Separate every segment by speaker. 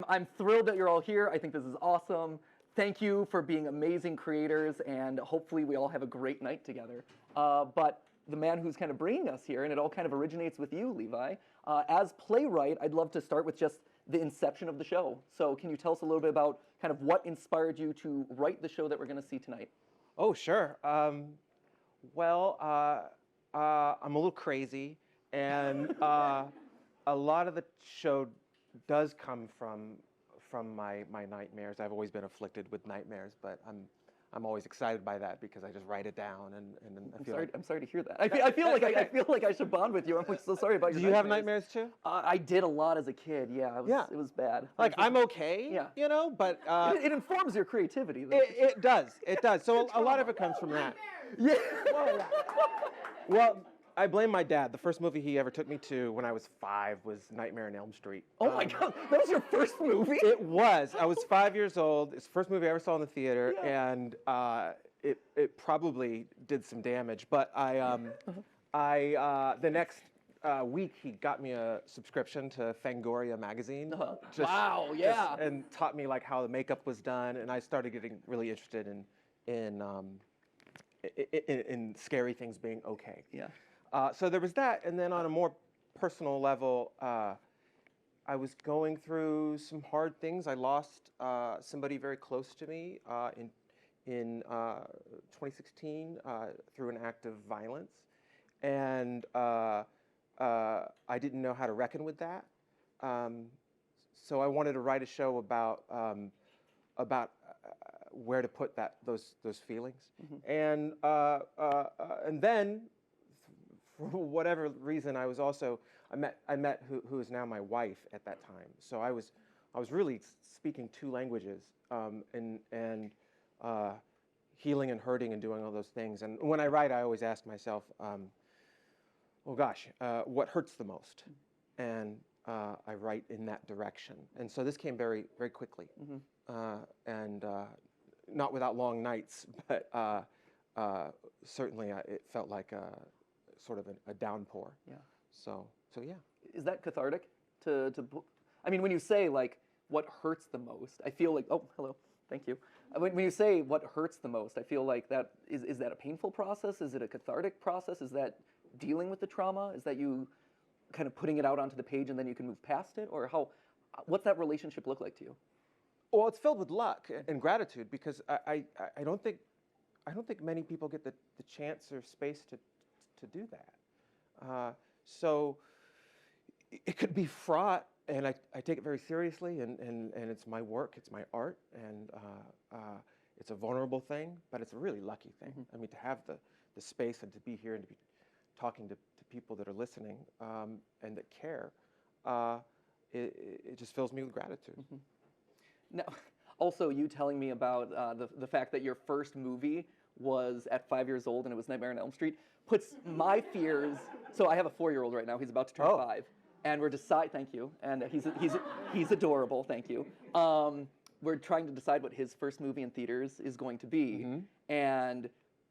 Speaker 1: I'm thrilled that you're all here. I think this is awesome. Thank you for being amazing creators, and hopefully we all have a great night together. But the man who's kind of bringing us here, and it all kind of originates with you, Levi. As playwright, I'd love to start with just the inception of the show. So can you tell us a little bit about kind of what inspired you to write the show that we're going to see tonight?
Speaker 2: Oh, sure. Well, I'm a little crazy, and a lot of the show does come from my nightmares. I've always been afflicted with nightmares, but I'm always excited by that because I just write it down and
Speaker 1: I'm sorry to hear that. I feel like I should bond with you. I'm so sorry about your.
Speaker 2: Do you have nightmares too?
Speaker 1: I did a lot as a kid. Yeah, it was bad.
Speaker 2: Like I'm okay. Yeah. You know, but
Speaker 1: it informs your creativity.
Speaker 2: It does. It does. So a lot of it comes from that.
Speaker 1: Yeah.
Speaker 2: Well, I blame my dad. The first movie he ever took me to when I was 5 was Nightmare on Elm Street.
Speaker 1: Oh my God, that was your first movie?
Speaker 2: It was. I was 5 years old. It's the first movie I ever saw in the theater, and it probably did some damage. But the next week he got me a subscription to Fangoria magazine.
Speaker 1: Wow, yeah.
Speaker 2: And taught me like how the makeup was done, and I started getting really interested in scary things being okay.
Speaker 1: Yeah.
Speaker 2: So there was that, and then on a more personal level, I was going through some hard things. I lost somebody very close to me in 2016 through an act of violence, and I didn't know how to reckon with that. So I wanted to write a show about where to put those feelings, and then. For whatever reason, I met who is now my wife at that time. So I was really speaking 2 languages, and healing and hurting and doing all those things. And when I write, I always ask myself, oh gosh, what hurts the most? And I write in that direction. And so this came very, very quickly, and not without long nights, but certainly it felt like sort of a downpour.
Speaker 1: Yeah.
Speaker 2: So yeah.
Speaker 1: Is that cathartic? I mean, when you say like what hurts the most, I feel like, oh, hello, thank you. When you say what hurts the most, I feel like that is that a painful process? Is it a cathartic process? Is that dealing with the trauma? Is that you kind of putting it out onto the page and then you can move past it? Or what's that relationship look like to you?
Speaker 2: Well, it's filled with luck and gratitude because I don't think many people get the chance or space to do that. So it could be fraught, and I take it very seriously, and it's my work, it's my art, and it's a vulnerable thing, but it's a really lucky thing. I mean, to have the space and to be here and to be talking to people that are listening and that care, it just fills me with gratitude.
Speaker 1: Now, also you telling me about the fact that your first movie was at 5 years old and it was Nightmare on Elm Street puts my fears. So I have a 4-year-old right now. He's about to turn 5, and we're thank you, and he's adorable. Thank you. We're trying to decide what his first movie in theaters is going to be, and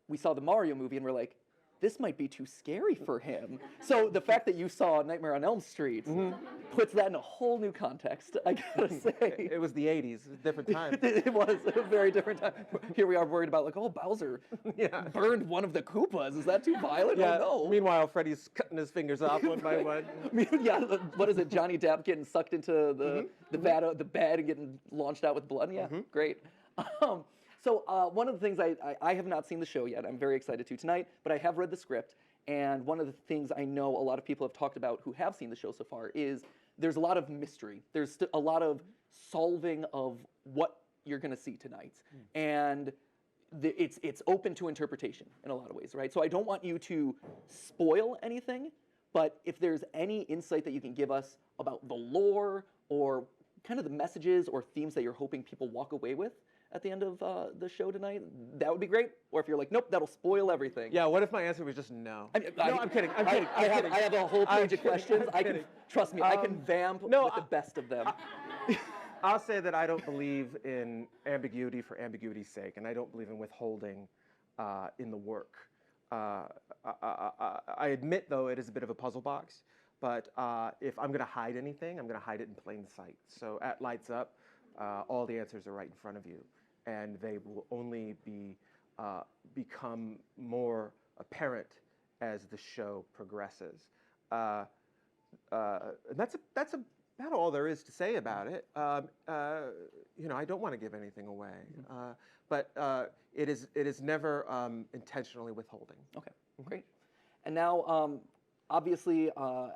Speaker 1: we saw the Mario movie, and we're like, this might be too scary for him. So the fact that you saw Nightmare on Elm Street puts that in a whole new context, I gotta say.
Speaker 2: It was the 80s, it was a different time.
Speaker 1: It was a very different time. Here we are worried about like, oh, Bowser burned one of the Koopas. Is that too violent?
Speaker 2: Yeah.
Speaker 1: Oh, no.
Speaker 2: Meanwhile, Freddy's cutting his fingers off one by one.
Speaker 1: Yeah, what is it, Johnny Depp getting sucked into the bed and getting launched out with blood? Yeah, great. So one of the things I have not seen the show yet. I'm very excited to tonight, but I have read the script. And one of the things I know a lot of people have talked about who have seen the show so far is there's a lot of mystery. There's a lot of solving of what you're going to see tonight. And it's open to interpretation in a lot of ways, right? So I don't want you to spoil anything, but if there's any insight that you can give us about the lore or kind of the messages or themes that you're hoping people walk away with at the end of the show tonight, that would be great. Or if you're like, nope, that'll spoil everything.
Speaker 2: Yeah, what if my answer was just no?
Speaker 1: I'm kidding. I have a whole page of questions. Trust me, I can vamp with the best of them.
Speaker 2: I'll say that I don't believe in ambiguity for ambiguity's sake, and I don't believe in withholding in the work. I admit, though, it is a bit of a puzzle box, But if I'm going to hide anything, I'm going to hide it in plain sight. So at Lights Up, all the answers are right in front of you, and they will only become more apparent as the show progresses. And that's about all there is to say about it. You know, I don't want to give anything away, but it is never intentionally withholding.
Speaker 1: Okay, great. And now, obviously,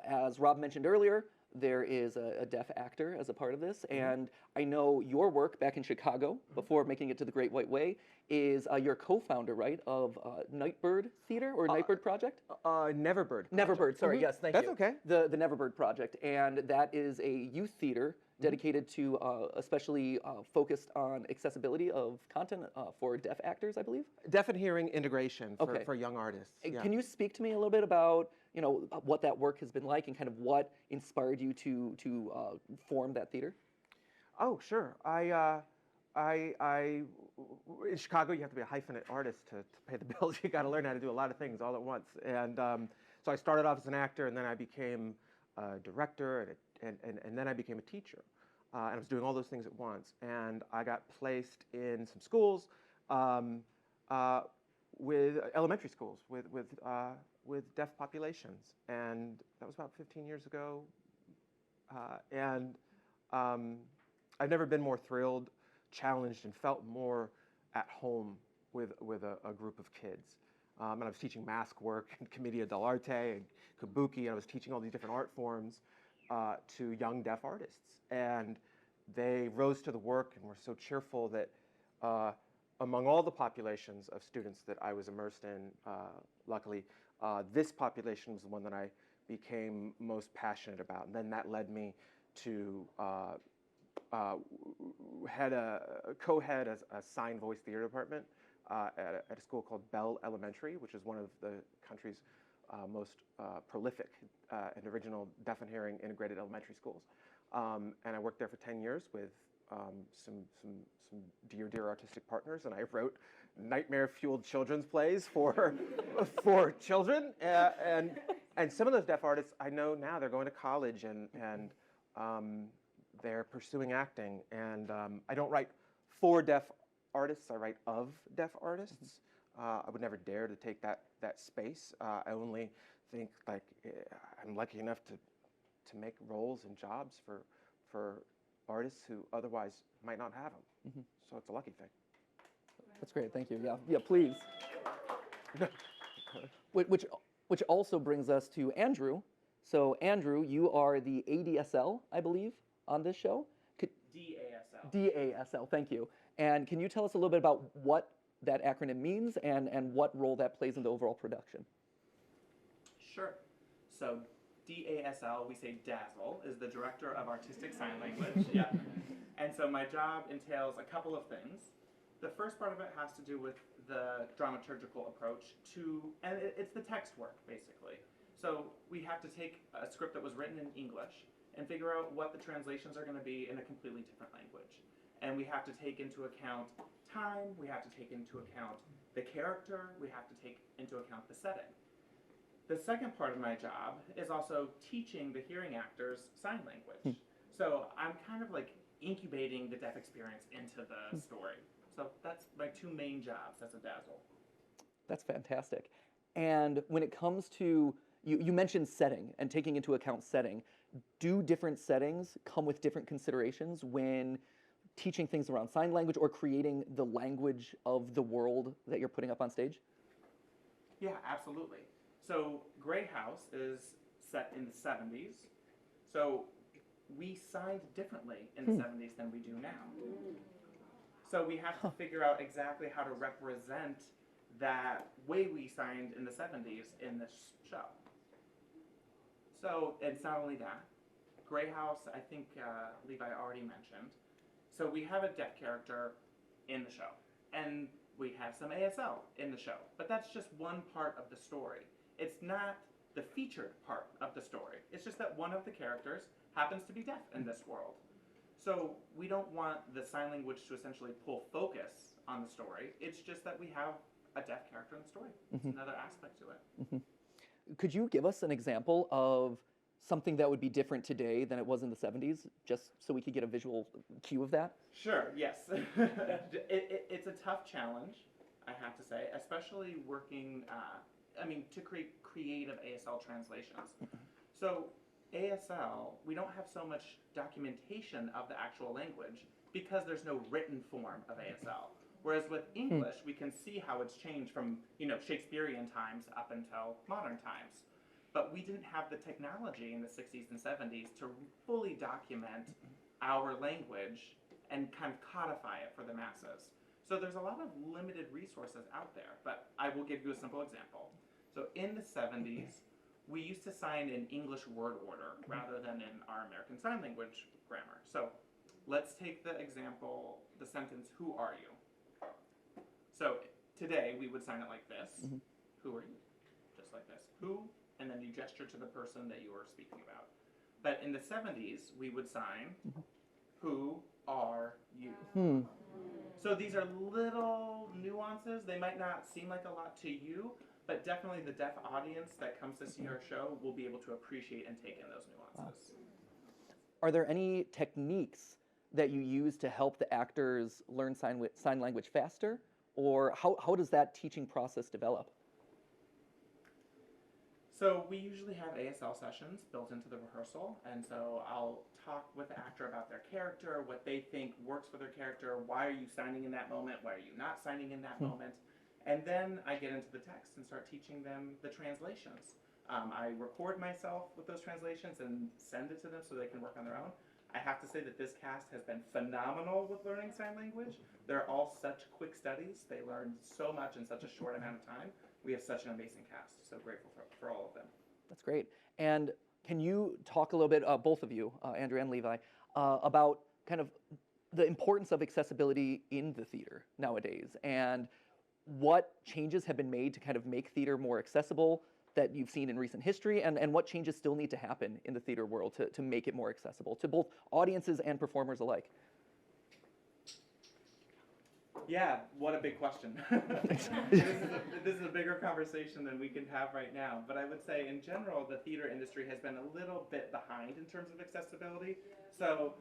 Speaker 1: as Rob mentioned earlier, there is a deaf actor as a part of this, and I know your work back in Chicago, before making it to the Great White Way, is you're co-founder, right, of Nightbird Theater, or Nightbird Project?
Speaker 2: Neverbird.
Speaker 1: Neverbird, sorry, yes, thank
Speaker 2: That's
Speaker 1: you.
Speaker 2: okay.
Speaker 1: The Neverbird Project, and that is a youth theater dedicated to, especially focused on accessibility of content for deaf actors, I believe?
Speaker 2: Deaf and hearing integration for young artists. Yeah.
Speaker 1: Can you speak to me a little bit about, you know, what that work has been like and kind of what inspired you to form that theater?
Speaker 2: Oh, sure. In Chicago, you have to be a hyphenate artist to pay the bills. You got to learn how to do a lot of things all at once. And so I started off as an actor, and then I became a director, and then I became a teacher. And I was doing all those things at once. And I got placed in some schools with elementary schools with deaf populations. And that was about 15 years ago. I've never been more thrilled, challenged, and felt more at home with a group of kids. And I was teaching mask work and commedia dell'arte and kabuki, and I was teaching all these different art forms to young deaf artists. And they rose to the work and were so cheerful that among all the populations of students that I was immersed in, luckily, this population was the one that I became most passionate about. And then that led me to co-head a sign voice theater department at a school called Bell Elementary, which is one of the country's most prolific and original deaf and hearing integrated elementary schools. And I worked there for 10 years with some dear artistic partners, and I wrote nightmare-fueled children's plays for children. And some of those deaf artists I know now, they're going to college and they're pursuing acting. And I don't write for deaf artists, I write of deaf artists. I would never dare to take that space. I only think like I'm lucky enough to make roles and jobs for artists who otherwise might not have them. So it's a lucky thing.
Speaker 1: That's great, thank you. Yeah, please. Which also brings us to Andrew. So Andrew, you are the ADSL, I believe, on this show?
Speaker 3: DASL.
Speaker 1: DASL, thank you. And can you tell us a little bit about what that acronym means and what role that plays in the overall production?
Speaker 3: Sure. So DASL, we say DASL, is the Director of Artistic Sign Language. Yeah. And so my job entails a couple of things. The first part of it has to do with the dramaturgical approach and it's the text work, basically. So we have to take a script that was written in English and figure out what the translations are going to be in a completely different language. And we have to take into account time, we have to take into account the character, we have to take into account the setting. The second part of my job is also teaching the hearing actors sign language. So I'm kind of like incubating the deaf experience into the story. So that's my two main jobs as a DASL.
Speaker 1: That's fantastic. And when it comes to, you mentioned setting and taking into account setting. Do different settings come with different considerations when teaching things around sign language or creating the language of the world that you're putting up on stage?
Speaker 3: Yeah, absolutely. So Grey House is set in the 70s. So we signed differently in the 70s than we do now. So we have to figure out exactly how to represent that way we signed in the 70s in this show. So it's not only that. Grey House, I think Levi already mentioned. So we have a deaf character in the show. And we have some ASL in the show. But that's just one part of the story. It's not the featured part of the story. It's just that one of the characters happens to be deaf in this world. So we don't want the sign language to essentially pull focus on the story. It's just that we have a deaf character in the story. It's another aspect to it.
Speaker 1: Could you give us an example of something that would be different today than it was in the 70s, just so we could get a visual cue of that?
Speaker 3: Sure, yes. It's a tough challenge, I have to say, especially working, to create creative ASL translations. So ASL, we don't have so much documentation of the actual language because there's no written form of ASL. Whereas with English, we can see how it's changed from, Shakespearean times up until modern times. But we didn't have the technology in the 60s and 70s to fully document our language and kind of codify it for the masses. So there's a lot of limited resources out there, but I will give you a simple example. So in the 70s, we used to sign in English word order rather than in our American Sign Language grammar. So let's take the example, the sentence, "Who are you?" So today we would sign it like this. Who are you? Just like this. Who, and then you gesture to the person that you are speaking about. But in the 70s, we would sign, "Who are you?" So these are little nuances. They might not seem like a lot to you, but definitely the deaf audience that comes to see our show will be able to appreciate and take in those nuances.
Speaker 1: Are there any techniques that you use to help the actors learn sign language faster? Or how does that teaching process develop?
Speaker 3: So we usually have ASL sessions built into the rehearsal, and so I'll talk with the actor about their character, what they think works for their character, why are you signing in that moment, why are you not signing in that moment, and then I get into the text and start teaching them the translations. I record myself with those translations and send it to them so they can work on their own. I have to say that this cast has been phenomenal with learning sign language. They're all such quick studies. They learn so much in such a short amount of time. We have such an amazing cast. So grateful for all of them.
Speaker 1: That's great. And can you talk a little bit, both of you, Andrew and Levi, about kind of the importance of accessibility in the theater nowadays, and what changes have been made to kind of make theater more accessible that you've seen in recent history, and what changes still need to happen in the theater world to make it more accessible to both audiences and performers alike?
Speaker 3: Yeah, what a big question. This is a bigger conversation than we can have right now. But I would say, in general, the theater industry has been a little bit behind in terms of accessibility. So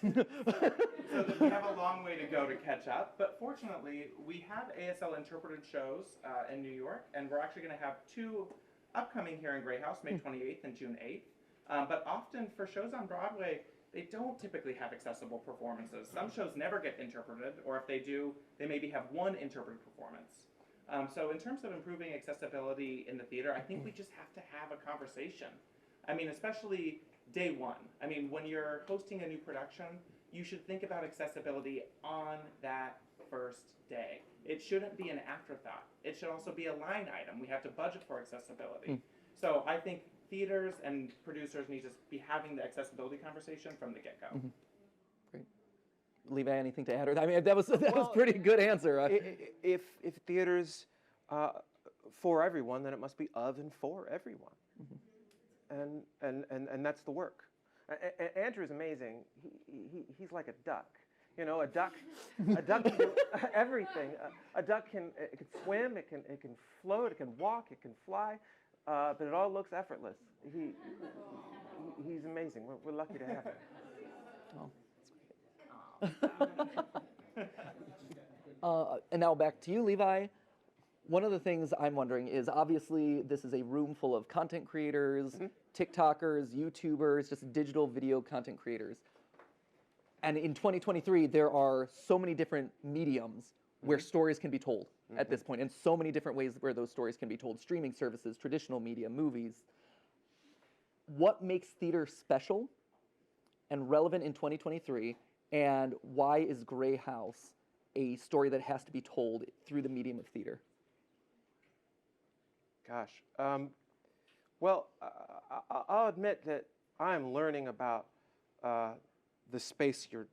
Speaker 3: we have a long way to go to catch up. But fortunately, we have ASL interpreted shows in New York, and we're actually going to have 2 upcoming here in Grey House, May 28th and June 8th. But often for shows on Broadway, they don't typically have accessible performances. Some shows never get interpreted, or if they do, they maybe have 1 interpreted performance. So in terms of improving accessibility in the theater, I think we just have to have a conversation. I mean, especially day one. I mean, when you're hosting a new production, you should think about accessibility on that first day. It shouldn't be an afterthought. It should also be a line item. We have to budget for accessibility. So I think theaters and producers need to be having the accessibility conversation from the get-go.
Speaker 1: Great. Levi, anything to add? I mean, that was a pretty good answer.
Speaker 2: If theaters for everyone, then it must be of and for everyone. And that's the work. Andrew's amazing. He's like a duck. You know, a duck can do everything. A duck can swim, it can float, it can walk, it can fly, but it all looks effortless. He's amazing. We're lucky to have him.
Speaker 1: Oh, and now back to you, Levi. One of the things I'm wondering is, obviously, this is a room full of content creators, TikTokers, YouTubers, just digital video content creators. And in 2023, there are so many different mediums where stories can be told at this point, and so many different ways where those stories can be told: streaming services, traditional media, movies. What makes theater special and relevant in 2023, and why is Grey House a story that has to be told through the medium of theater?
Speaker 2: Gosh. Well, I'll admit that I'm learning about the space you're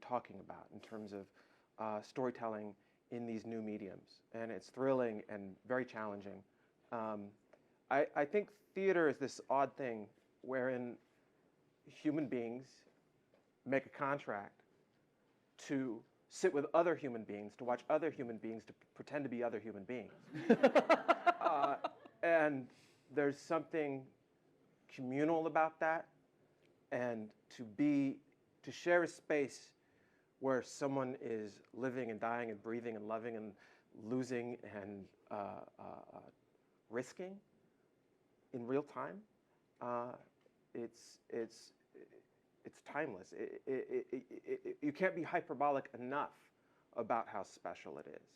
Speaker 2: talking about in terms of storytelling in these new mediums, and it's thrilling and very challenging. I think theater is this odd thing wherein human beings make a contract to sit with other human beings, to watch other human beings, to pretend to be other human beings. And there's something communal about that, and to share a space where someone is living and dying and breathing and loving and losing and risking in real time. It's timeless. You can't be hyperbolic enough about how special it is.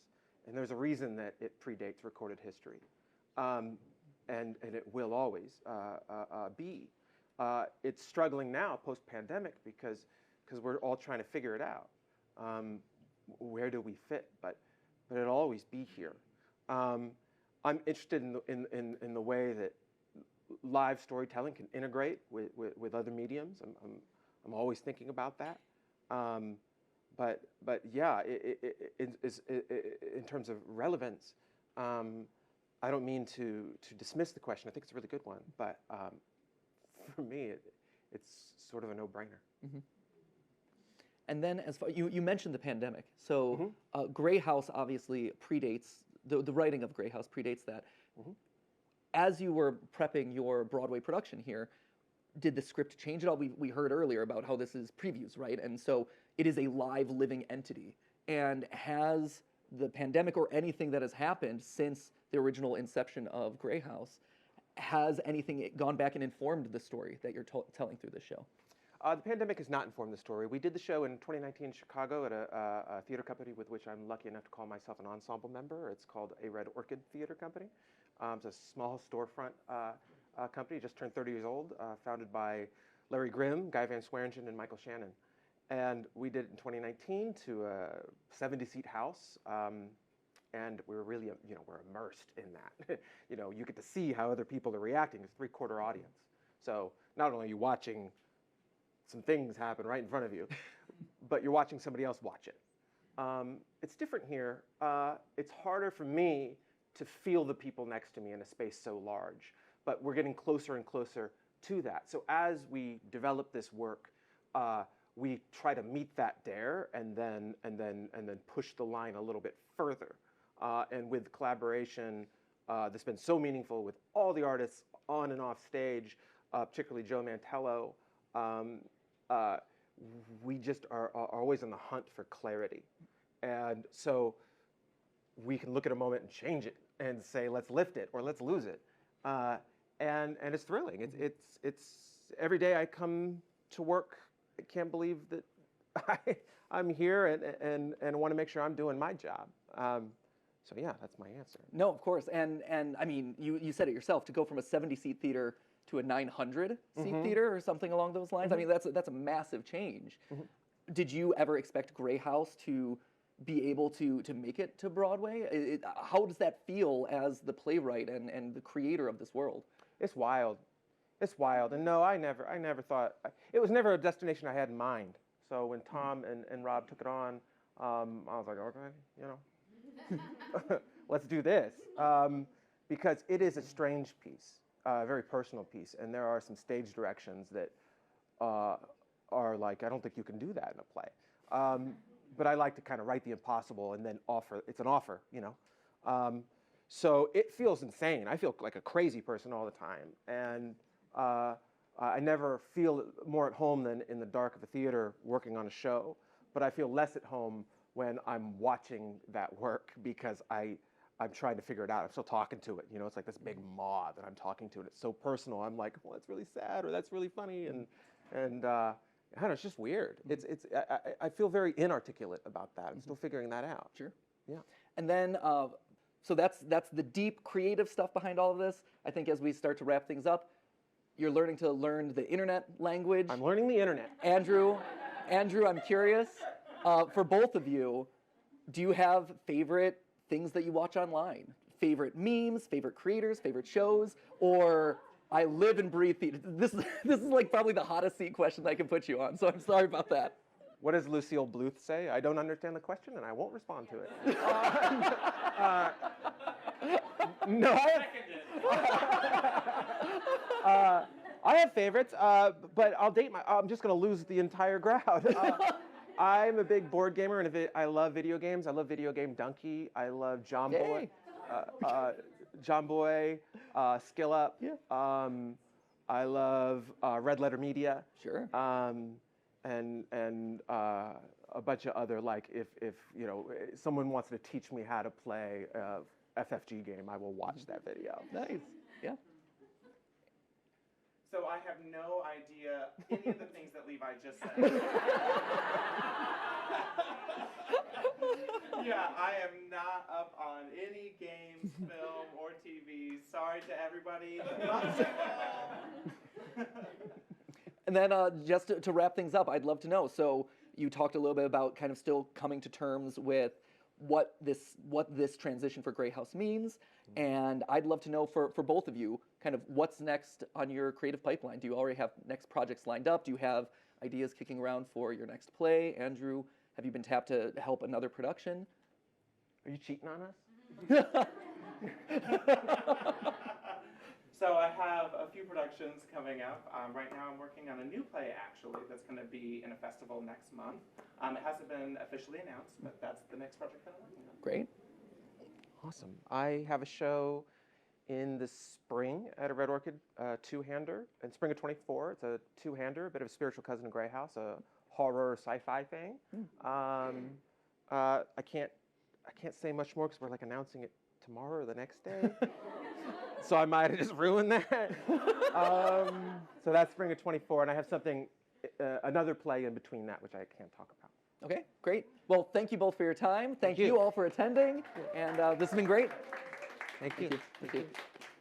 Speaker 2: And there's a reason that it predates recorded history. And it will always be. It's struggling now post-pandemic because we're all trying to figure it out. Where do we fit? But it'll always be here. I'm interested in the way that live storytelling can integrate with other mediums. I'm always thinking about that. But yeah, in terms of relevance, I don't mean to dismiss the question. I think it's a really good one. But for me, it's sort of a no-brainer.
Speaker 1: Mm-hmm. And then, as far you mentioned the pandemic, so Grey House obviously predates the writing of Grey House predates that. Mm-hmm. As you were prepping your Broadway production here, did the script change at all? We heard earlier about how this is previews, right? And so it is a live, living entity. And has the pandemic or anything that has happened since the original inception of Grey House, has anything gone back and informed the story that you're telling through this show?
Speaker 2: The pandemic has not informed the story. We did the show in 2019 in Chicago at a theater company with which I'm lucky enough to call myself an ensemble member. It's called A Red Orchid Theater Company. It's a small storefront company, just turned 30 years old, founded by Larry Grimm, Guy Van Swearingen, and Michael Shannon. And we did it in 2019 to a 70-seat house. And we're really, we're immersed in that. You get to see how other people are reacting. It's a three-quarter audience. So not only are you watching some things happen right in front of you, but you're watching somebody else watch it. It's different here. It's harder for me to feel the people next to me in a space so large, but we're getting closer and closer to that. So as we develop this work, we try to meet that dare and then push the line a little bit further. And with collaboration that's been so meaningful with all the artists on and off stage, particularly Joe Mantello, we just are always on the hunt for clarity. And so we can look at a moment and change it and say, let's lift it or let's lose it. And it's thrilling. It's every day I come to work, I can't believe that I'm here and want to make sure I'm doing my job. So yeah, that's my answer.
Speaker 1: No, of course. And I mean, you said it yourself, to go from a 70-seat theater to a 900-seat theater or something along those lines. I mean, that's a massive change. Did you ever expect Grey House to be able to make it to Broadway? How does that feel as the playwright and the creator of this world?
Speaker 2: It's wild. It's wild. And no, I never thought, it was never a destination I had in mind. So when Tom and Rob took it on, I was like, okay, let's do this. Because it is a strange piece. A very personal piece, and there are some stage directions that are like, I don't think you can do that in a play. But I like to kind of write the impossible and then offer. It's an offer, So it feels insane. I feel like a crazy person all the time, and I never feel more at home than in the dark of a theater working on a show. But I feel less at home when I'm watching that work because I'm trying to figure it out. I'm still talking to it. It's like this big maw that I'm talking to, and it's so personal. I'm like, well, that's really sad, or that's really funny, and I don't know, it's just weird. I feel very inarticulate about that. I'm still figuring that out.
Speaker 1: Sure.
Speaker 2: Yeah.
Speaker 1: And then, so that's the deep creative stuff behind all of this. I think as we start to wrap things up, you're learning to learn the internet language.
Speaker 2: I'm learning the internet.
Speaker 1: Andrew, I'm curious, for both of you, do you have favorite things that you watch online? Favorite memes, favorite creators, favorite shows, or I live and breathe theater? This is like probably the hottest seat question that I can put you on, so I'm sorry about that.
Speaker 2: What does Lucille Bluth say? I don't understand the question and I won't respond to it. No, I have favorites, but I'm just going to lose the entire crowd. I'm a big board gamer, and I love video games. I love Video Game Donkey. I love John Boy, Skill Up.
Speaker 1: Yeah.
Speaker 2: I love Red Letter Media.
Speaker 1: Sure.
Speaker 2: And a bunch of other, like, if you know, someone wants to teach me how to play a FFG game, I will watch that video.
Speaker 1: Nice. Yeah.
Speaker 3: So I have no idea any of the things that Levi just said. Yeah, I am not up on any games, film, or TV. Sorry to everybody.
Speaker 1: And then just to wrap things up, I'd love to know. So you talked a little bit about kind of still coming to terms with what this transition for Grey House means, and I'd love to know for both of you, kind of what's next on your creative pipeline. Do you already have next projects lined up? Do you have ideas kicking around for your next play? Andrew, have you been tapped to help another production?
Speaker 2: Are you cheating on us?
Speaker 3: So I have a few productions coming up. Right now I'm working on a new play, actually, that's going to be in a festival next month. It hasn't been officially announced, but that's the next project that I'm working on.
Speaker 1: Great.
Speaker 2: Awesome. I have a show in the spring at a Red Orchid two-hander. In spring of 24, it's a two-hander, a bit of a spiritual cousin of Grey House, a horror sci-fi thing. I can't say much more because we're like announcing it tomorrow or the next day. So I might have just ruined that. So that's spring of 24, and I have something, another play in between that, which I can't talk about.
Speaker 1: Okay, great. Well, thank you both for your time. Thank you all for attending, and this has been great.
Speaker 2: Thank you.
Speaker 1: Thank you.